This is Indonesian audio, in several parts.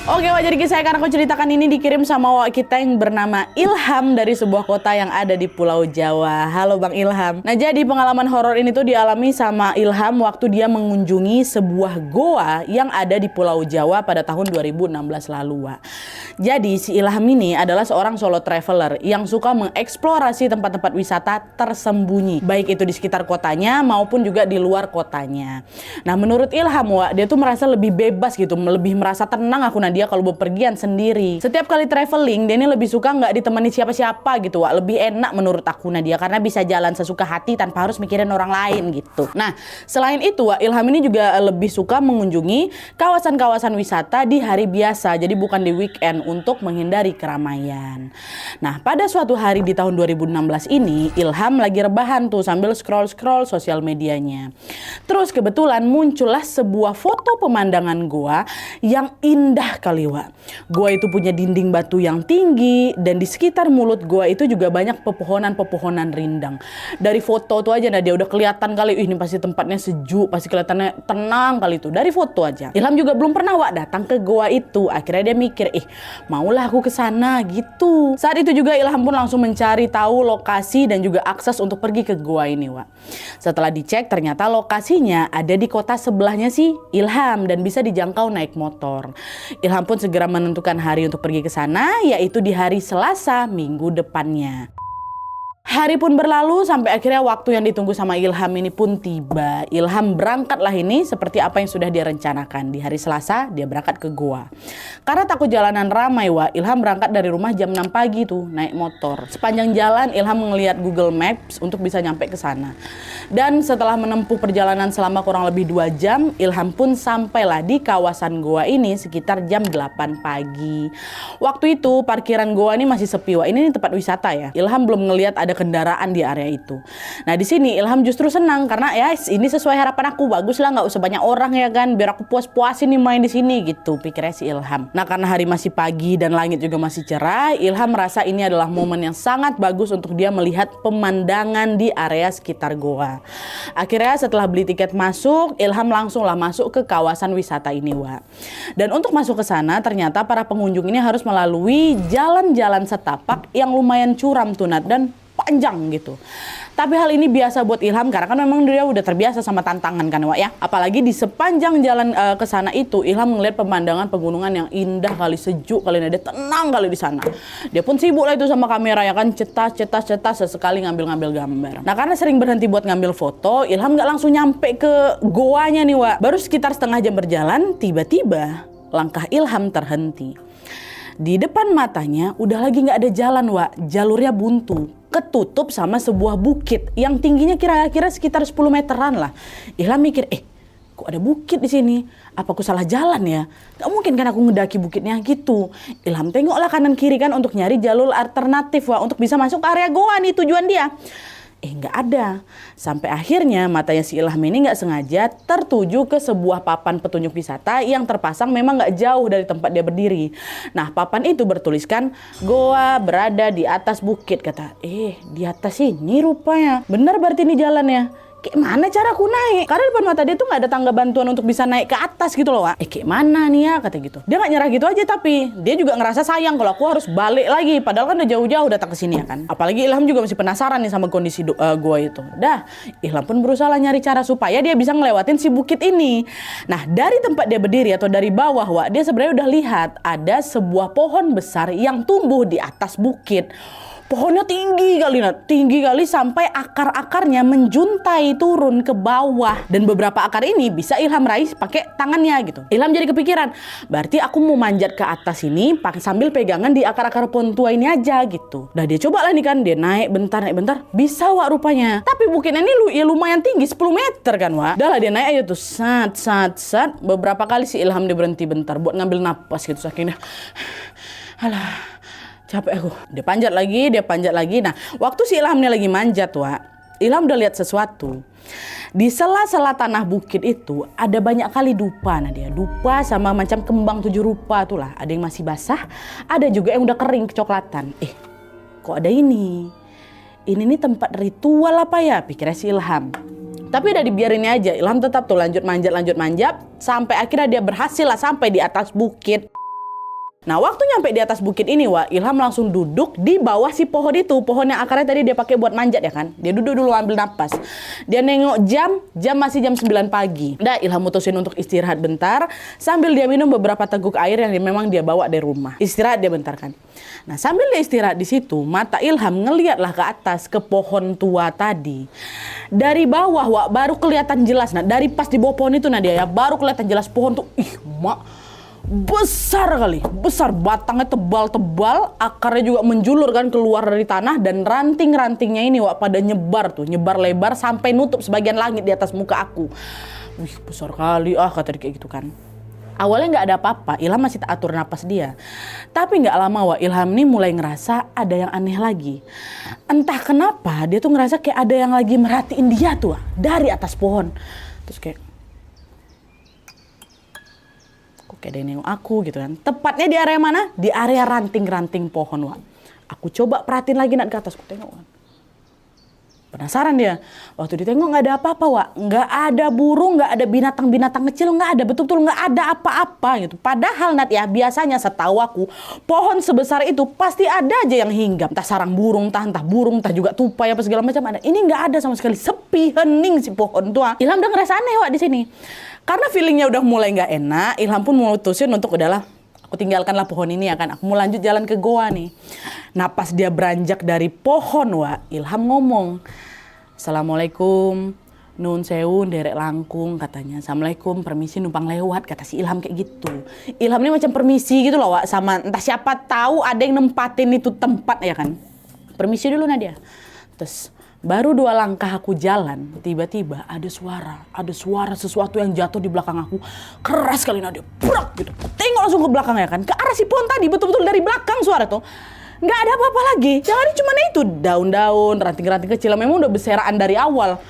Oke, Wak, jadi kisah yang akan aku ceritakan ini dikirim sama Wak kita yang bernama Ilham dari sebuah kota yang ada di Pulau Jawa. Halo Bang Ilham. Nah, jadi pengalaman horor ini tuh dialami sama Ilham waktu dia mengunjungi sebuah goa yang ada di Pulau Jawa pada tahun 2016 lalu, Wak. Jadi si Ilham ini adalah seorang solo traveler yang suka mengeksplorasi tempat-tempat wisata tersembunyi, baik itu di sekitar kotanya maupun juga di luar kotanya. Nah, menurut Ilham, Wak, dia tuh merasa lebih bebas gitu, lebih merasa tenang aku dia kalau bepergian sendiri. Setiap kali traveling, dia ini lebih suka nggak ditemani siapa-siapa gitu, Wak. Lebih enak menurut aku Nadia karena bisa jalan sesuka hati tanpa harus mikirin orang lain gitu. Nah, selain itu, Wak, Ilham ini juga lebih suka mengunjungi kawasan-kawasan wisata di hari biasa, jadi bukan di weekend untuk menghindari keramaian. Nah, pada suatu hari di tahun 2016 ini, Ilham lagi rebahan tuh sambil scroll-scroll sosial medianya. Terus kebetulan muncullah sebuah foto pemandangan goa yang indah kali, Wak. Goa itu punya dinding batu yang tinggi dan di sekitar mulut goa itu juga banyak pepohonan-pepohonan rindang. Dari foto tuh aja dia udah kelihatan kali, ini pasti tempatnya sejuk, pasti kelihatannya tenang kali itu dari foto aja. Ilham juga belum pernah, Wak, datang ke goa itu. Akhirnya dia mikir, maulah aku ke sana gitu. Saat itu juga Ilham pun langsung mencari tahu lokasi dan juga akses untuk pergi ke goa ini, Wak. Setelah dicek ternyata lokasinya ada di kota sebelahnya sih Ilham dan bisa dijangkau naik motor. Ilham pun segera menentukan hari untuk pergi ke sana, yaitu di hari Selasa minggu depannya. Hari pun berlalu sampai akhirnya waktu yang ditunggu sama Ilham ini pun tiba. Ilham berangkatlah ini seperti apa yang sudah dia rencanakan. Di hari Selasa dia berangkat ke goa. Karena takut jalanan ramai, Wak, Ilham berangkat dari rumah jam 6 pagi tuh naik motor. Sepanjang jalan Ilham melihat Google Maps untuk bisa nyampe ke sana. Dan setelah menempuh perjalanan selama kurang lebih 2 jam, Ilham pun sampailah di kawasan goa ini sekitar jam 8 pagi. Waktu itu parkiran goa ini masih sepi, Wak. Ini tempat wisata ya. Ilham belum ngelihat ada kendaraan di area itu. Nah, di sini Ilham justru senang karena ya ini sesuai harapan aku, bagus lah nggak usah banyak orang ya kan, biar aku puas-puasin nih main di sini gitu, pikirnya si Ilham. Nah, karena hari masih pagi dan langit juga masih cerah, Ilham merasa ini adalah momen yang sangat bagus untuk dia melihat pemandangan di area sekitar goa. Akhirnya setelah beli tiket masuk, Ilham langsunglah masuk ke kawasan wisata ini, Wak. Dan untuk masuk ke sana ternyata para pengunjung ini harus melalui jalan-jalan setapak yang lumayan curam tuh, Nat, dan panjang gitu. Tapi hal ini biasa buat Ilham karena kan memang dia udah terbiasa sama tantangan kan, Wak, ya. Apalagi di sepanjang jalan ke sana itu Ilham ngeliat pemandangan pegunungan yang indah kali, sejuk kali, dia tenang kali di sana. Dia pun sibuk lah itu sama kamera ya kan, cetas sesekali ngambil gambar. Nah, karena sering berhenti buat ngambil foto, Ilham nggak langsung nyampe ke goanya nih, Wak. Baru sekitar setengah jam berjalan, tiba-tiba langkah Ilham terhenti. Di depan matanya udah lagi nggak ada jalan, Wak. Jalurnya buntu, ketutup sama sebuah bukit yang tingginya kira-kira sekitar 10 meteran lah. Ilham mikir, kok ada bukit di sini? Apa aku salah jalan ya? Gak mungkin kan aku ngedaki bukitnya gitu. Ilham tengoklah kanan kiri kan untuk nyari jalur alternatif, Wak, untuk bisa masuk ke area goa nih tujuan dia. Nggak ada. Sampai akhirnya matanya si Ilham ini nggak sengaja tertuju ke sebuah papan petunjuk wisata yang terpasang memang nggak jauh dari tempat dia berdiri. Nah, papan itu bertuliskan goa berada di atas bukit, kata. Di atas ini rupanya. Bener berarti ini jalannya. Kayak mana cara aku naik? Karena depan mata dia tuh nggak ada tangga bantuan untuk bisa naik ke atas gitu loh, Wak. Kayak mana nih ya, kata gitu. Dia nggak nyerah gitu aja, tapi dia juga ngerasa sayang kalau aku harus balik lagi. Padahal kan udah jauh-jauh datang ke sini ya kan. Apalagi Ilham juga masih penasaran nih sama kondisi goa itu. Ilham pun berusaha nyari cara supaya dia bisa ngelewatin si bukit ini. Nah, dari tempat dia berdiri atau dari bawah, Wak, dia sebenarnya udah lihat ada sebuah pohon besar yang tumbuh di atas bukit. Pohonnya tinggi kali sampai akar-akarnya menjuntai turun ke bawah. Dan beberapa akar ini bisa Ilham raih pakai tangannya gitu. Ilham jadi kepikiran, berarti aku mau manjat ke atas ini sambil pegangan di akar-akar pohon tua ini aja gitu. Nah, dia coba lah nih kan, dia naik bentar, bisa, Wak, rupanya. Tapi bukitnya ini lumayan tinggi, 10 meter kan, Wak. Udah lah, dia naik aja tuh, sat. Beberapa kali si Ilham dia berhenti bentar buat ngambil napas gitu, sakitnya. Alah, capek aku. Dia panjat lagi. Nah, waktu si Ilham ini lagi manjat, Wak, Ilham udah lihat sesuatu. Di sela-sela tanah bukit itu ada banyak kali dupa. Nah, dia dupa sama macam kembang 7 rupa tuh lah. Ada yang masih basah, ada juga yang udah kering kecoklatan. Kok ada ini? Ini nih tempat ritual apa ya? Pikirnya si Ilham. Tapi udah dibiarin aja. Ilham tetap tuh lanjut manjat sampai akhirnya dia berhasil lah sampai di atas bukit. Nah, waktu nyampe di atas bukit ini, Wak, Ilham langsung duduk di bawah si pohon itu. Pohon yang akarnya tadi dia pakai buat manjat ya kan. Dia duduk dulu ambil napas. Dia nengok jam masih jam 9 pagi. Dah, Ilham mutusin untuk istirahat bentar sambil dia minum beberapa teguk air yang memang dia bawa dari rumah. Istirahat dia bentar kan. Nah, sambil dia istirahat di situ, mata Ilham ngeliatlah ke atas ke pohon tua tadi. Dari bawah, Wak, baru kelihatan jelas. Nah, dari pas di bawah pohon itu Nadia ya, baru kelihatan jelas pohon tuh. Ih, mak. Besar kali, besar, batangnya tebal-tebal, akarnya juga menjulur kan keluar dari tanah, dan ranting-rantingnya ini Wak pada nyebar tuh, nyebar lebar sampai nutup sebagian langit di atas muka aku. Wih, besar kali, kata dia kayak gitu kan. Awalnya nggak ada apa-apa, Ilham masih tak atur napas dia. Tapi nggak lama Wak, Ilham nih mulai ngerasa ada yang aneh lagi. Entah kenapa dia tuh ngerasa kayak ada yang lagi merhatiin dia tuh Wak, dari atas pohon. Terus kayak ada yang nengok aku gitu kan. Tepatnya di area mana? Di area ranting-ranting pohon, Wak. Aku coba perhatiin lagi ke atas, aku tengok kan. Penasaran dia. Waktu ditengok nggak ada apa-apa, Wak. Nggak ada burung, nggak ada binatang-binatang kecil, nggak ada. Betul-betul nggak ada apa-apa gitu. Padahal Nat ya, biasanya setahu aku, pohon sebesar itu pasti ada aja yang hinggap. Entah sarang burung, entah burung, entah juga tupai apa segala macam ada. Ini nggak ada sama sekali. Sepi, hening si pohon tuh. Ilham udah ngerasa aneh, Wak, di sini. Karena feelingnya udah mulai nggak enak, Ilham pun memutusin untuk udahlah, aku tinggalkanlah pohon ini ya kan. Aku mau lanjut jalan ke goa nih. Nah, pas dia beranjak dari pohon, Wak, Ilham ngomong, "Assalamualaikum, nun sewu, derek langkung," katanya. "Assalamualaikum, permisi numpang lewat," kata si Ilham kayak gitu. Ilham ini macam permisi gitu loh, Wak, sama entah siapa tahu ada yang nempatin itu tempat ya kan. "Permisi dulu Nadia." Terus baru 2 langkah aku jalan, tiba-tiba ada suara sesuatu yang jatuh di belakang aku. Keras sekali Nadia, brak gitu. Tengok langsung ke belakang ya kan, ke arah si pohon tadi, betul-betul dari belakang suara tuh. Nggak ada apa-apa lagi. Jangan cuma itu, daun-daun, ranting-ranting kecil memang udah berseraan dari awal.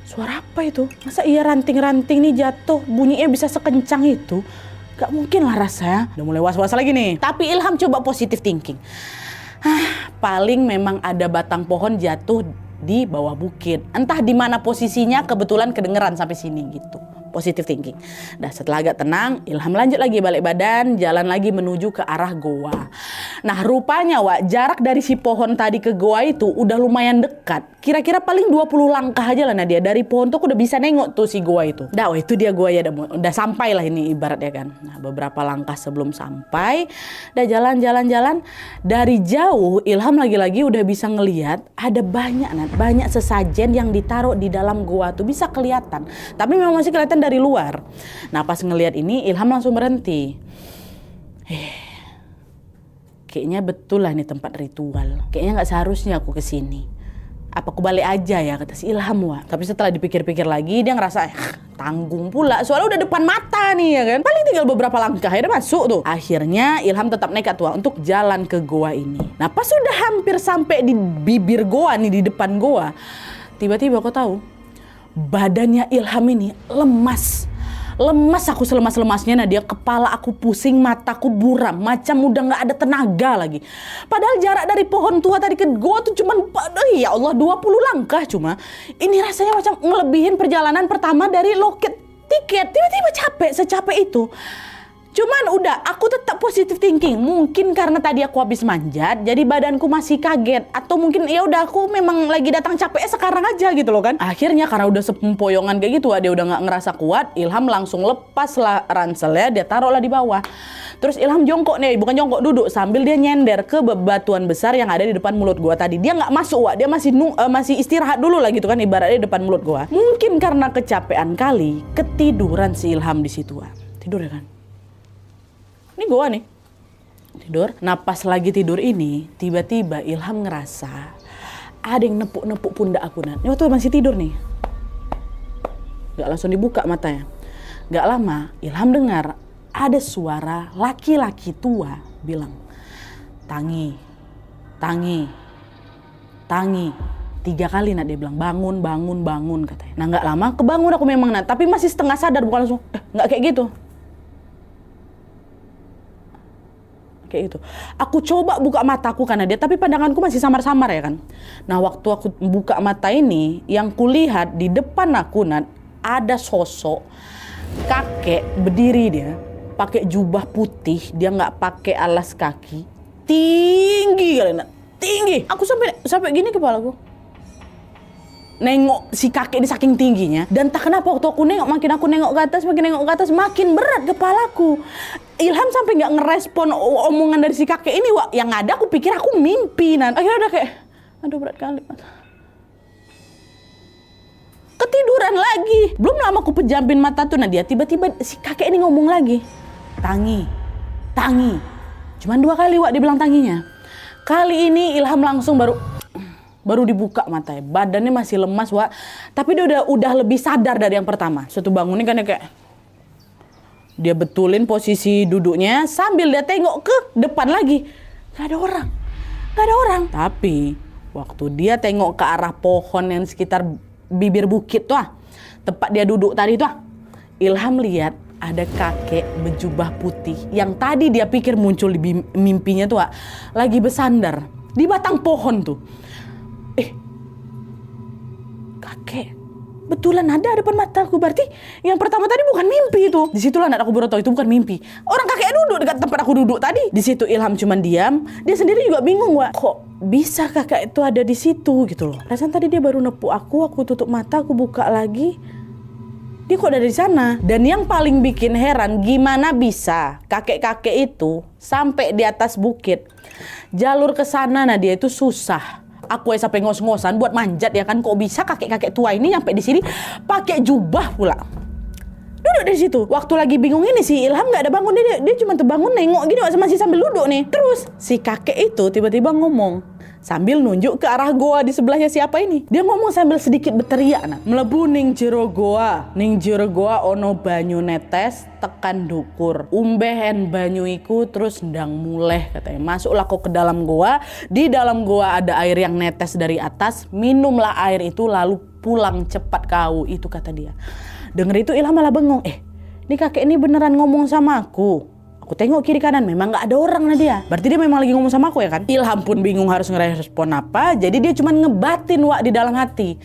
Suara apa itu? Masa iya ranting-ranting nih jatuh, bunyinya bisa sekencang itu? Gak mungkin lah rasanya. Udah mulai was-was lagi nih. Tapi Ilham coba positive thinking. Paling memang ada batang pohon jatuh di bawah bukit. Entah di mana posisinya, kebetulan kedengeran sampai sini gitu. Positive thinking. Nah, setelah agak tenang, Ilham lanjut lagi balik badan, jalan lagi menuju ke arah goa. Nah, rupanya Wak, jarak dari si pohon tadi ke goa itu udah lumayan dekat. Kira-kira paling 20 langkah aja lah Nadia. Dari pohon tuh aku udah bisa nengok tuh si goa itu. Dah, itu dia goa ya, udah sampai lah ini ibaratnya kan. Nah, beberapa langkah sebelum sampai, udah jalan-jalan. Dari jauh, Ilham lagi-lagi udah bisa ngelihat ada banyak sesajen yang ditaruh di dalam goa tuh, bisa kelihatan. Tapi memang masih kelihatan dari luar. Nah, pas ngelihat ini Ilham langsung berhenti. Kayaknya betul lah ini tempat ritual. Kayaknya nggak seharusnya aku kesini. Apa aku balik aja ya, kata si Ilham, Wak. Tapi setelah dipikir-pikir lagi, dia ngerasa tanggung pula. Soalnya udah depan mata nih ya kan. Paling tinggal beberapa langkah ya udah masuk tuh. Akhirnya Ilham tetap nekat tuh untuk jalan ke goa ini. Nah, pas sudah hampir sampai di bibir goa nih, di depan goa, tiba-tiba kau tahu, badannya Ilham ini lemas. Aku selemas-lemasnya. Nah, dia kepala aku pusing, mataku buram, macam udah nggak ada tenaga lagi. Padahal jarak dari pohon tua tadi ke goa tuh cuman, ya Allah, 20 langkah cuma. Ini rasanya macam ngelebihin perjalanan pertama dari loket tiket. Tiba-tiba secapek itu. Cuman udah, aku tetap positive thinking. Mungkin karena tadi aku habis manjat, jadi badanku masih kaget. Atau mungkin ya udah aku memang lagi datang capeknya sekarang aja gitu loh kan. Akhirnya karena udah sepempoyongan kayak gitu, dia udah nggak ngerasa kuat. Ilham langsung lepas lah ranselnya, dia taruh lah di bawah. Terus Ilham jongkok nih, bukan jongkok, duduk sambil dia nyender ke bebatuan besar yang ada di depan mulut gua tadi. Dia nggak masuk, Wak. Dia masih istirahat dulu lah gitu kan, ibaratnya di depan mulut gua. Mungkin karena kecapean kali, ketiduran si Ilham di situ, Wak. Tidur ya kan? Ini gua nih, tidur. Nah, pas lagi tidur ini, tiba-tiba Ilham ngerasa ada yang nepuk-nepuk pundak aku. Ini waktu masih tidur nih. Gak langsung dibuka matanya. Gak lama, Ilham dengar ada suara laki-laki tua bilang, "Tangi, Tangi, Tangi." 3 kali dia bilang, bangun katanya. Nah, gak lama kebangun aku memang tapi masih setengah sadar, bukan langsung, gak kayak gitu. Kayak itu. Aku coba buka mataku karena dia, tapi pandanganku masih samar-samar ya kan. Nah, waktu aku buka mata ini, yang kulihat di depan aku ada sosok kakek berdiri dia. pakai jubah putih, dia nggak pakai alas kaki, tinggi kali nak, tinggi. Aku sampai gini kepalaku. Nengok si kakek ini saking tingginya, dan tak kenapa waktu aku nengok, makin aku nengok ke atas, makin berat kepalaku. Ilham sampai nggak ngerespon omongan dari si kakek ini, Wak. Yang ada aku pikir aku mimpi, Nan. Akhirnya udah kayak, aduh berat kali. Ketiduran lagi. Belum lama aku pejampin mata tuh, Nadia. Tiba-tiba si kakek ini ngomong lagi. Tangi. Cuman 2 kali, Wak, dibilang tanginya. Kali ini Ilham langsung baru dibuka matanya. Badannya masih lemas, Wak. Tapi dia udah lebih sadar dari yang pertama. Suatu bangunin kan kayak dia betulin posisi duduknya sambil dia tengok ke depan lagi. Gak ada orang. Tapi waktu dia tengok ke arah pohon yang sekitar bibir bukit tuh, tempat dia duduk tadi tuh, Ilham lihat ada kakek berjubah putih yang tadi dia pikir muncul di mimpinya tuh, lagi bersandar di batang pohon tuh. Kakek betulan ada depan mataku, berarti yang pertama tadi bukan mimpi itu. Disitulah aku baru tahu itu bukan mimpi. Orang kakek duduk dekat tempat aku duduk tadi. Di situ Ilham cuman diam, dia sendiri juga bingung, Wak. Kok bisa kakak itu ada di situ gitu loh. Perasaan tadi dia baru nepuk aku tutup mata, aku buka lagi. Dia kok ada di sana? Dan yang paling bikin heran, gimana bisa kakek-kakek itu sampai di atas bukit? Jalur ke sana dia itu susah. Aku sampai ngos-ngosan buat manjat ya kan, kok bisa kakek-kakek tua ini nyampe di sini pakai jubah pula. Duduk di situ. Waktu lagi bingung ini si Ilham nggak ada bangun, dia cuma terbangun nengok gini, masih sambil duduk nih. Terus si kakek itu tiba-tiba ngomong sambil nunjuk ke arah goa di sebelahnya siapa ini. Dia ngomong sambil sedikit berteriak, nah. Mlebu ning jero goa ono banyu netes tekan dukur. Umbehen banyu iku terus ndang muleh katanya. Masuklah kau ke dalam goa. Di dalam goa ada air yang netes dari atas. Minumlah air itu lalu pulang cepat kau. Itu kata dia. Dengar itu Ilham malah bengong. Ini kakek ini beneran ngomong sama aku. Aku tengok kiri kanan, memang gak ada orang dia. Berarti dia memang lagi ngomong sama aku ya kan? Ilham pun bingung harus ngerespon apa. Jadi dia cuma ngebatin, Wak, di dalam hati.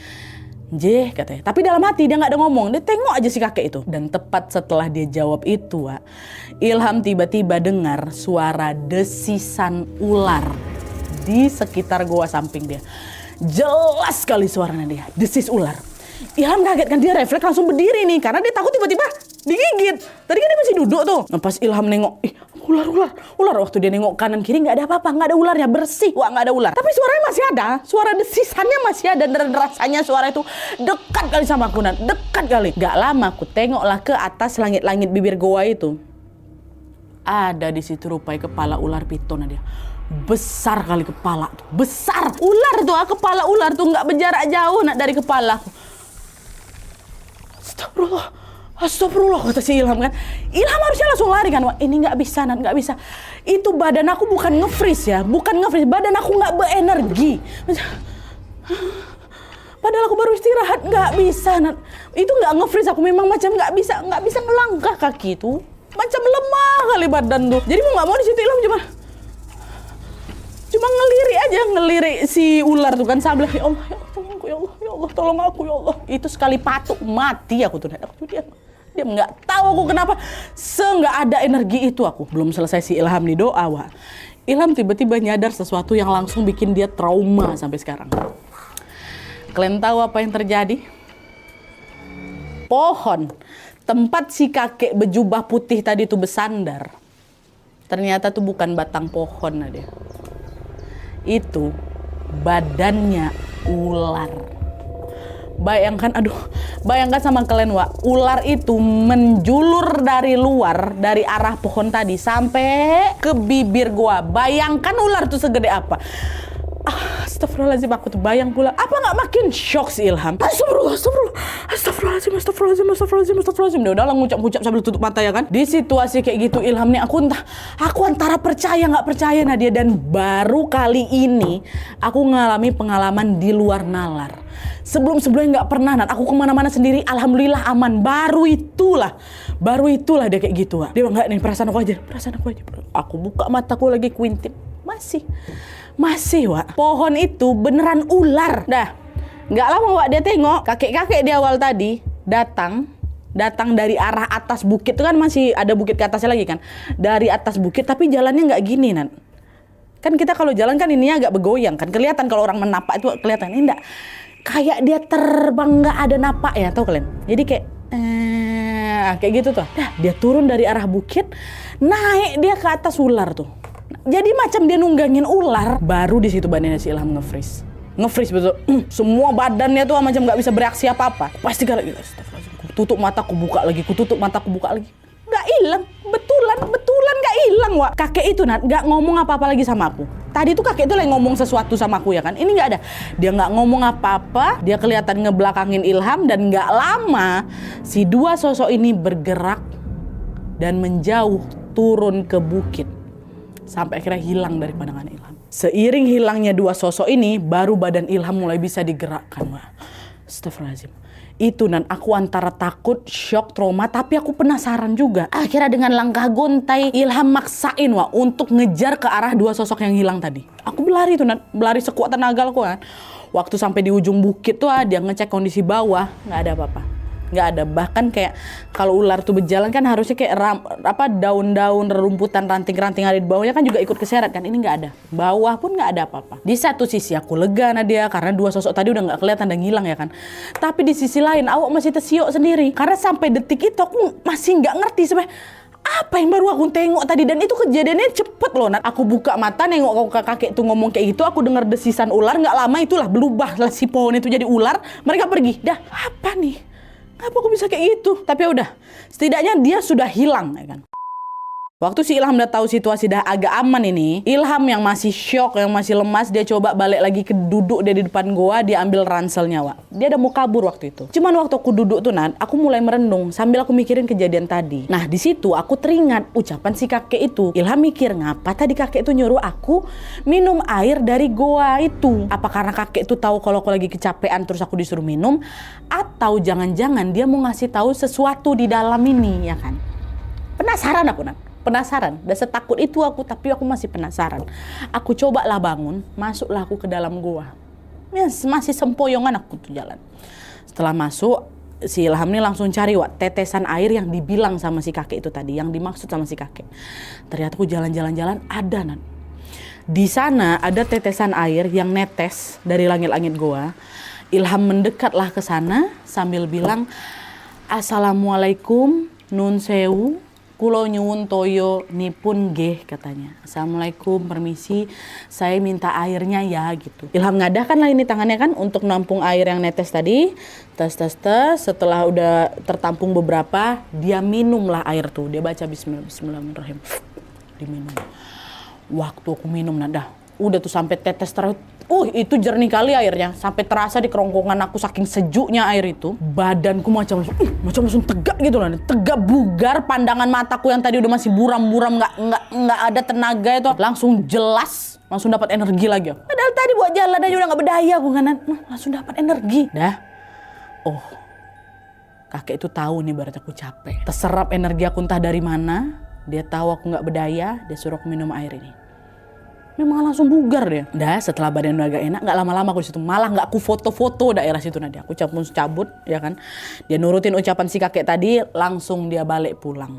Jeh katanya. Tapi dalam hati dia gak ada ngomong. Dia tengok aja si kakek itu. Dan tepat setelah dia jawab itu, Wak, Ilham tiba-tiba dengar suara desisan ular di sekitar goa samping dia. Jelas sekali suaranya dia. Desis ular. Ilham kaget kan, dia refleks langsung berdiri nih. Karena dia takut tiba-tiba digigit. Tadi kan dia masih duduk tuh. Nah, pas Ilham nengok, ular. Waktu dia nengok kanan kiri nggak ada apa-apa, nggak ada ularnya, bersih, Wah, nggak ada ular. Tapi suaranya masih ada, suara desisannya masih ada, dan rasanya suara itu dekat kali sama aku, Nan. Dekat kali. Gak lama aku tengoklah ke atas langit-langit bibir goa itu. Ada di situ rupanya kepala ular piton dia. Besar kali kepala tuh, besar. Ular tuh, kepala ular tuh nggak berjarak jauh dari kepala aku. Astagfirullah, kata si Ilham kan. Ilham harusnya langsung lari kan. Wah, ini nggak bisa, Nan, nggak bisa. Itu badan aku bukan nge-freeze ya, badan aku nggak berenergi. Padahal aku baru istirahat, nggak bisa, Nan. Itu nggak nge-freeze, aku memang macam nggak bisa ngelangkah kaki itu. Macam lemah kali badan tuh. Jadi mau nggak mau di situ Ilham cuma ngelirik si ular tuh kan sambil ya Allah, ya Allah, tolong aku ya Allah. Itu sekali patuk mati aku tuh. Dia nggak tahu aku kenapa nggak ada energi itu aku. Belum selesai si Ilham nih doa, Wak. Ilham tiba-tiba nyadar sesuatu yang langsung bikin dia trauma sampai sekarang. Kalian tahu apa yang terjadi? Pohon tempat si kakek berjubah putih tadi tuh bersandar. Ternyata tuh bukan batang pohon dia. Itu badannya ular. Bayangkan sama kalian, Wak, ular itu menjulur dari luar, dari arah pohon tadi sampai ke bibir gua. Bayangkan ular tuh segede apa. Astagfirullahaladzim, aku tuh bayang pula. Apa gak makin shock si Ilham? Astagfirullahaladzim. Dia udahlah ngucap-ngucap sambil tutup mata ya kan. Di situasi kayak gitu Ilham nih, aku antara percaya gak percaya Nadia. Dan baru kali ini aku ngalami pengalaman di luar nalar. Sebelumnya gak pernah, Nat. Aku kemana-mana sendiri, alhamdulillah aman. Baru itulah dia kayak gitu. Dia bilang, enggak nih, perasaan aku aja. Aku buka mataku lagi kuintip. Masih, Wak. Pohon itu beneran ular. Dah, nggak lama, Wak, dia tengok kakek-kakek di awal tadi datang datang dari arah atas bukit itu kan, masih ada bukit ke atasnya lagi kan, dari atas bukit tapi jalannya nggak gini Nan. Kan kita kalau jalan kan ininya agak bergoyang kan, kelihatan kalau orang menapak itu kelihatan. Ini enggak, kayak dia terbang, nggak ada napak ya, tau kalian? Jadi kayak gitu tuh. Dah, dia turun dari arah bukit, naik dia ke atas ular tuh. Jadi macam dia nunggangin ular. Baru di situ badannya si Ilham nge-freeze betul. Semua badannya tuh macam nggak bisa bereaksi apa-apa. Pasti kalau astagfirullahaladzim, tutup mata, aku buka lagi, tutup mata, aku buka lagi. Nggak hilang, betulan nggak hilang, Wak. Kakek itu nggak ngomong apa-apa lagi sama aku. Tadi tuh kakek itu lagi ngomong sesuatu sama aku ya kan. Ini nggak ada, dia nggak ngomong apa-apa. Dia kelihatan ngebelakangin Ilham, dan nggak lama si dua sosok ini bergerak dan menjauh turun ke bukit sampai akhirnya hilang dari pandangan Ilham. Seiring hilangnya dua sosok ini, baru badan Ilham mulai bisa digerakkan, Wak. Astagfirullahaladzim. Itu Nan, aku antara takut, shock, trauma, tapi aku penasaran juga. Akhirnya dengan langkah gontai, Ilham maksain, Wak, untuk ngejar ke arah dua sosok yang hilang tadi. Aku berlari tuh Nan, berlari sekuat tenaga aku kan. Waktu sampai di ujung bukit tuh dia ngecek kondisi bawah, nggak ada apa-apa. Nggak ada, bahkan kayak kalau ular tuh berjalan kan harusnya kayak daun-daun, rerumputan, ranting-ranting ada di bawahnya kan juga ikut keseret kan. Ini nggak ada, bawah pun nggak ada apa-apa. Di satu sisi aku lega Nadia, karena dua sosok tadi udah nggak kelihatan dan hilang ya kan. Tapi di sisi lain awak masih tersiok sendiri, karena sampai detik itu aku masih nggak ngerti sebenarnya apa yang baru aku tengok tadi. Dan itu kejadiannya cepet loh Nat. Aku buka mata nengok kakek tuh ngomong kayak gitu, aku dengar desisan ular, nggak lama itulah berubah lah si pohon itu jadi ular. Mereka pergi. Dah, apa nih? Kenapa aku bisa kayak gitu? Tapi udah, setidaknya dia sudah hilang ya kan. Waktu si Ilham udah tahu situasi dah agak aman ini, Ilham yang masih shock, yang masih lemas, dia coba balik lagi ke duduk dia di depan goa, dia ambil ranselnya, Wak. Dia udah mau kabur waktu itu. Cuman waktu aku duduk tuh Nat, aku mulai merenung sambil aku mikirin kejadian tadi. Nah di situ aku teringat ucapan si kakek itu. Ilham mikir, ngapa tadi kakek itu nyuruh aku minum air dari goa itu? Apa karena kakek itu tahu kalau aku lagi kecapean terus aku disuruh minum? Atau jangan-jangan dia mau ngasih tahu sesuatu di dalam ini ya kan? Penasaran aku Nat. Penasaran, dan setakut itu aku, tapi aku masih penasaran. Aku cobalah bangun, masuklah aku ke dalam gua. Masih sempoyongan aku tuh jalan. Setelah masuk, si Ilham ini langsung cari Wak, tetesan air yang dibilang sama si kakek itu tadi, yang dimaksud sama si kakek. Ternyata aku jalan-jalan ada Nan. Di sana ada tetesan air yang netes dari langit-langit gua. Ilham mendekatlah ke sana sambil bilang, "Assalamualaikum, nun sewu. Kulo nyuwun toyo nipun nggih," katanya. "Assalamualaikum, permisi, saya minta airnya ya," gitu. Ilham ngadahkan lah ini tangannya kan untuk nampung air yang netes tadi. Tes. Setelah udah tertampung beberapa, dia minumlah air tuh. Dia baca bismillahirrahmanirrahim. Diminum. Waktu aku minum nada, udah tuh sampai tetes terus. Itu jernih kali airnya, sampai terasa di kerongkongan aku saking sejuknya air itu. Badanku macam langsung tegak gitu loh, tegak bugar. Pandangan mataku yang tadi udah masih buram-buram, nggak ada tenaga itu langsung jelas, langsung dapat energi lagi. Padahal tadi buat jalan aja udah nggak berdaya aku kan, langsung dapat energi. Dah, kakek itu tahu nih berarti aku capek. Terserap energi aku entah dari mana. Dia tahu aku nggak berdaya, dia suruh aku minum air ini. Memang langsung bugar dia. Dah, setelah badan udah agak enak, nggak lama-lama aku di situ. Malah nggak aku foto-foto daerah situ Nadia. Aku cabut ya kan. Dia nurutin ucapan si kakek tadi, langsung dia balik pulang.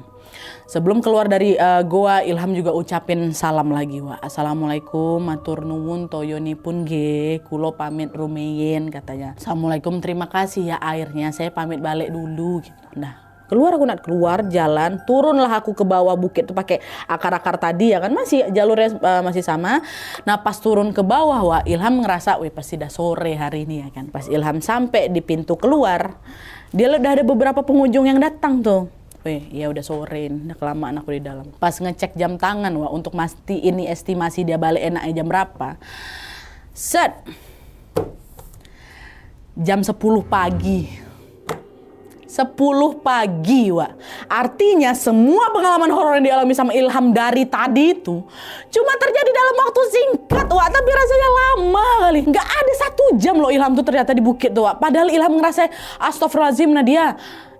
Sebelum keluar dari goa, Ilham juga ucapin salam lagi, Wak. "Assalamualaikum, matur nuwun toyonipun nggih, kulo pamit rumeyin," katanya. "Assalamualaikum, terima kasih ya airnya. Saya pamit balik dulu," gitu. Nah, keluar aku keluar jalan, turunlah aku ke bawah bukit tuh pakai akar-akar tadi ya kan, masih jalurnya masih sama. Nah pas turun ke bawah, Wak, Ilham ngerasa, pasti dah sore hari ini ya kan. Pas Ilham sampai di pintu keluar, dia udah ada beberapa pengunjung yang datang tuh. Ya udah sore, udah kelamaan aku di dalam. Pas ngecek jam tangan, Wak, untuk masti ini estimasi dia balik enaknya jam berapa. Set, jam 10 pagi. 10 pagi, Wak. Artinya semua pengalaman horor yang dialami sama Ilham dari tadi itu cuma terjadi dalam waktu singkat, Wak. Tapi rasanya lama kali. Nggak ada 1 jam loh Ilham tuh ternyata di bukit tuh, Wak. Padahal Ilham ngerasa, astagfirullahaladzim Nadia,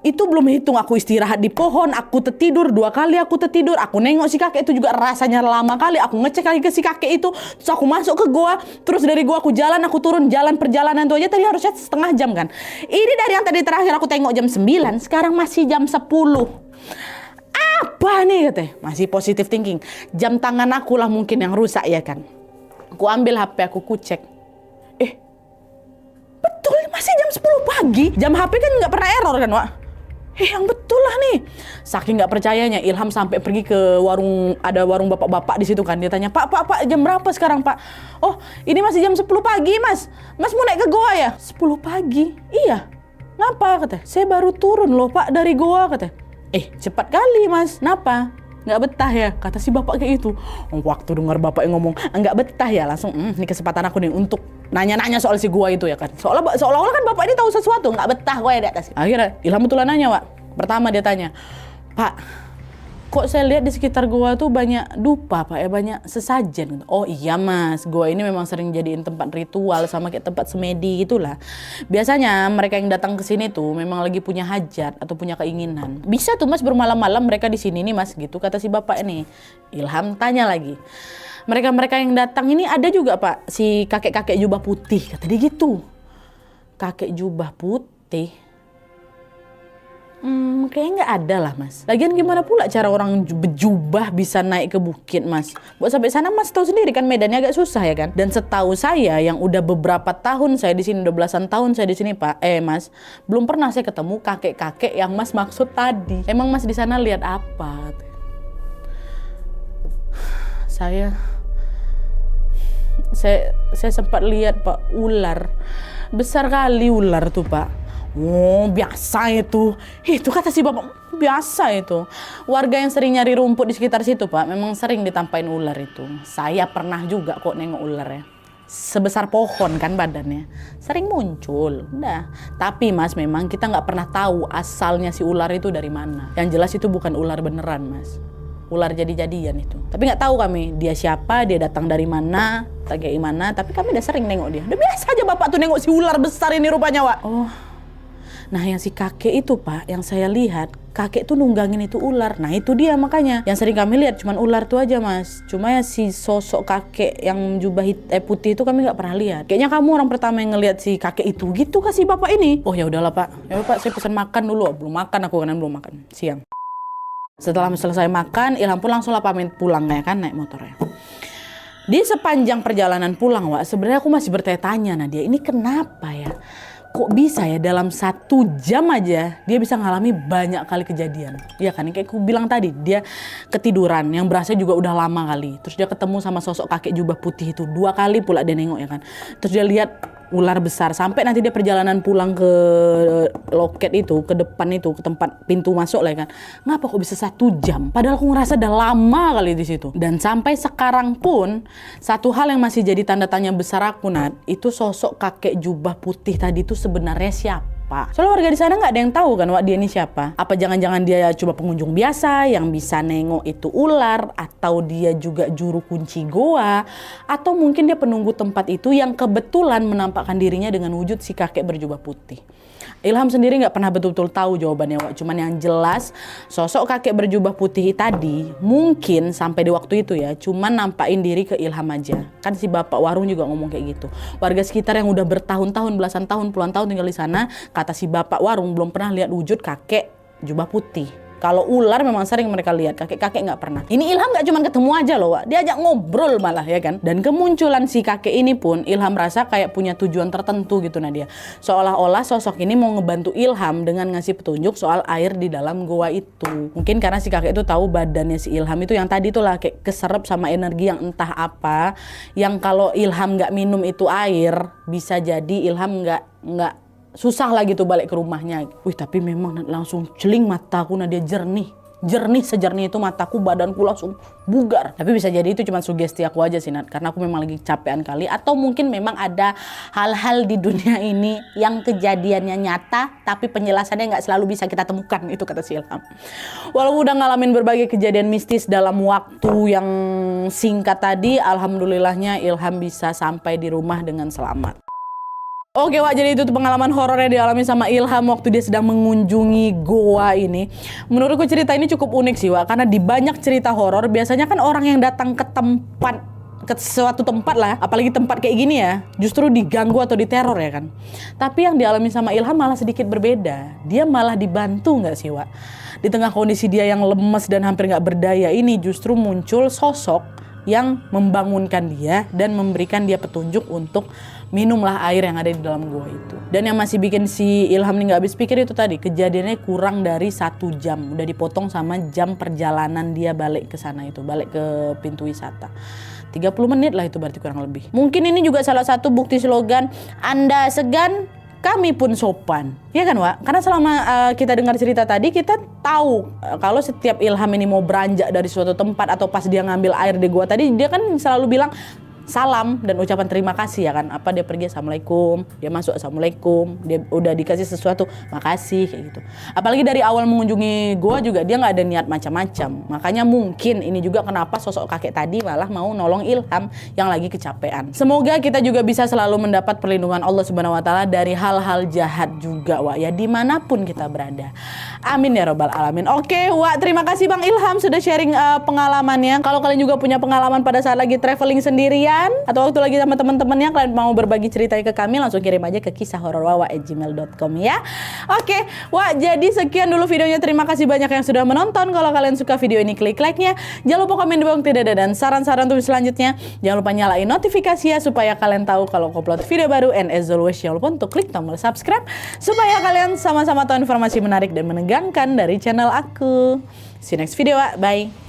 Itu belum hitung aku istirahat di pohon, aku tertidur 2 kali, aku tertidur, aku nengok si kakek itu juga rasanya lama kali, aku ngecek lagi ke si kakek itu, terus aku masuk ke goa, terus dari goa aku jalan, aku turun, jalan perjalanan itu aja tadi harusnya setengah jam kan. Ini dari yang tadi terakhir aku tengok jam 9, sekarang masih jam 10. Apa nih katanya? Masih positive thinking. Jam tangan aku lah mungkin yang rusak ya kan. Aku ambil HP, aku cek. Betul, masih jam 10 pagi. Jam HP kan nggak pernah error kan, Wak? Yang betul lah nih. Saking nggak percayanya, Ilham sampai pergi ke warung, ada warung bapak-bapak di situ kan. Dia tanya, Pak, jam berapa sekarang, Pak? Oh, ini masih jam 10 pagi, Mas. Mas mau naik ke goa ya? 10 pagi? Iya. Ngapa, katanya? Saya baru turun loh, Pak, dari goa, katanya. Cepat kali, Mas. Kenapa? Nggak betah ya? Kata si bapak kayak gitu. Waktu dengar bapak yang ngomong, nggak betah ya, langsung, ini kesempatan aku nih untuk nanya-nanya soal si gua itu ya kan. Seolah-olah kan bapak ini tahu sesuatu, nggak betah gua ya di atas. Akhirnya Ilham betulan nanya, Wak. Pertama dia tanya, Pak, kok saya lihat di sekitar gua tuh banyak dupa, Pak ya, banyak sesajen. Oh iya Mas, gua ini memang sering jadiin tempat ritual sama kayak tempat semedi gitulah. Biasanya mereka yang datang ke sini tuh memang lagi punya hajat atau punya keinginan. Bisa tuh Mas bermalam-malam mereka di sini nih Mas gitu, kata si bapak ini. Ilham tanya lagi. Mereka-mereka yang datang ini ada juga Pak, si kakek-kakek jubah putih, kata dia gitu. Kakek jubah putih? Kayaknya nggak ada lah Mas. Lagian gimana pula cara orang berjubah bisa naik ke bukit Mas? Buat sampai sana Mas tahu sendiri kan medannya agak susah ya kan? Dan setahu saya yang udah beberapa tahun saya di sini, udah belasan tahun saya di sini Pak, Mas, belum pernah saya ketemu kakek-kakek yang Mas maksud tadi. Emang Mas di sana lihat apa? Saya sempat lihat Pak, ular. Besar kali ular tuh Pak. Oh biasa itu. Itu kata si bapak, biasa itu. Warga yang sering nyari rumput di sekitar situ Pak, memang sering ditampain ular itu. Saya pernah juga kok nengok ular ya. Sebesar pohon kan badannya. Sering muncul. Udah. Tapi Mas memang kita nggak pernah tahu asalnya si ular itu dari mana. Yang jelas itu bukan ular beneran Mas. Ular jadi-jadian itu. Tapi nggak tahu kami dia siapa, dia datang dari mana, kayak gimana. Tapi kami udah sering nengok dia. Udah biasa aja bapak tuh nengok si ular besar ini rupanya Wak. Oh, nah yang si kakek itu Pak, yang saya lihat kakek tuh nunggangin itu ular. Nah itu dia makanya yang sering kami lihat cuman ular tuh aja Mas. Cuma ya si sosok kakek yang jubah putih itu kami nggak pernah lihat. Kayaknya kamu orang pertama yang ngelihat si kakek itu gitu kasih bapak ini. Oh ya udahlah Pak. Ya Pak saya pesan makan dulu. Belum makan aku kan belum makan siang. Setelah selesai makan, Ilham pun langsung lah pamit pulang ya kan naik motornya. Di sepanjang perjalanan pulang, Wak, sebenarnya aku masih bertanya-tanya, Nadia, ini kenapa ya? Kok bisa ya dalam 1 jam aja dia bisa ngalami banyak kali kejadian. Iya kan, kayak aku bilang tadi, dia ketiduran yang berasa juga udah lama kali. Terus dia ketemu sama sosok kakek jubah putih itu 2 kali pula dia nengok ya kan. Terus dia lihat ular besar sampai nanti dia perjalanan pulang ke loket itu, ke depan itu, ke tempat pintu masuk lah kan. Ngapa kok bisa 1 jam? Padahal aku ngerasa udah lama kali di situ. Dan sampai sekarang pun satu hal yang masih jadi tanda tanya besar aku Nat, itu sosok kakek jubah putih tadi itu sebenarnya siapa? Soalnya warga di sana nggak ada yang tahu kan Wak dia ini siapa. Apa jangan-jangan dia cuma pengunjung biasa yang bisa nengok itu ular, atau dia juga juru kunci goa, atau mungkin dia penunggu tempat itu yang kebetulan menampakkan dirinya dengan wujud si kakek berjubah putih. Ilham sendiri nggak pernah betul-betul tahu jawabannya Wak. Cuman yang jelas sosok kakek berjubah putih tadi mungkin sampai di waktu itu ya cuman nampakin diri ke Ilham aja. Kan si bapak warung juga ngomong kayak gitu. Warga sekitar yang udah bertahun-tahun, belasan tahun, puluhan tahun tinggal di sana, kata si bapak warung belum pernah lihat wujud kakek jubah putih. Kalau ular memang sering mereka lihat, kakek-kakek nggak pernah. Ini Ilham nggak cuma ketemu aja loh, Wak. Diajak ngobrol malah ya kan. Dan kemunculan si kakek ini pun Ilham rasa kayak punya tujuan tertentu gitu Nadia. Seolah-olah sosok ini mau ngebantu Ilham dengan ngasih petunjuk soal air di dalam goa itu. Mungkin karena si kakek itu tahu badannya si Ilham itu yang tadi tuh lah kayak keserap sama energi yang entah apa. Yang kalau Ilham nggak minum itu air, bisa jadi Ilham nggak susah lagi tuh balik ke rumahnya. Wih tapi memang langsung celing mataku Nadia, jernih sejernih itu mataku, badanku langsung bugar. Tapi bisa jadi itu cuma sugesti aku aja sih Nat, karena aku memang lagi capean kali, atau mungkin memang ada hal-hal di dunia ini yang kejadiannya nyata tapi penjelasannya nggak selalu bisa kita temukan, itu kata si Ilham. Walaupun udah ngalamin berbagai kejadian mistis dalam waktu yang singkat tadi, alhamdulillahnya Ilham bisa sampai di rumah dengan selamat. Oke Wak, jadi itu tuh pengalaman horor yang dialami sama Ilham waktu dia sedang mengunjungi goa ini. Menurutku cerita ini cukup unik sih Wak, karena di banyak cerita horor biasanya kan orang yang datang ke suatu tempat lah, apalagi tempat kayak gini ya, justru diganggu atau diteror ya kan. Tapi yang dialami sama Ilham malah sedikit berbeda. Dia malah dibantu nggak sih Wak? Di tengah kondisi dia yang lemes dan hampir nggak berdaya ini justru muncul sosok yang membangunkan dia dan memberikan dia petunjuk untuk minumlah air yang ada di dalam gua itu. Dan yang masih bikin si Ilham nih nggak habis pikir itu tadi, kejadiannya kurang dari 1 jam, udah dipotong sama jam perjalanan dia balik ke sana itu, balik ke pintu wisata. 30 menit lah itu berarti kurang lebih. Mungkin ini juga salah satu bukti slogan Anda segan, kami pun sopan. Ya kan Wak? Karena selama kita dengar cerita tadi, kita tahu kalau setiap Ilham ini mau beranjak dari suatu tempat atau pas dia ngambil air di gua tadi, dia kan selalu bilang salam dan ucapan terima kasih ya kan. Apa dia pergi assalamualaikum, dia masuk assalamualaikum, dia udah dikasih sesuatu makasih kayak gitu. Apalagi dari awal mengunjungi gua juga dia nggak ada niat macam-macam. Makanya mungkin ini juga kenapa sosok kakek tadi malah mau nolong Ilham yang lagi kecapean. Semoga kita juga bisa selalu mendapat perlindungan Allah Subhanahu Wa Taala dari hal-hal jahat juga Wak ya, dimanapun kita berada. Amin ya robbal alamin. Oke Wak, terima kasih Bang Ilham sudah sharing pengalamannya. Kalau kalian juga punya pengalaman pada saat lagi traveling sendirian atau waktu lagi sama teman-temannya, kalian mau berbagi ceritanya ke kami, langsung kirim aja ke kisahhororwawa@gmail.com ya. Oke, Wak, jadi sekian dulu videonya. Terima kasih banyak yang sudah menonton. Kalau kalian suka video ini, klik like-nya. Jangan lupa komen di bawah tidak ada dan saran-saran untuk selanjutnya. Jangan lupa nyalain notifikasi ya supaya kalian tahu kalau upload video baru. And as always, jangan lupa untuk klik tombol subscribe supaya kalian sama-sama tahu informasi menarik dan menegangkan dari channel aku. See you next video, Wak. Bye.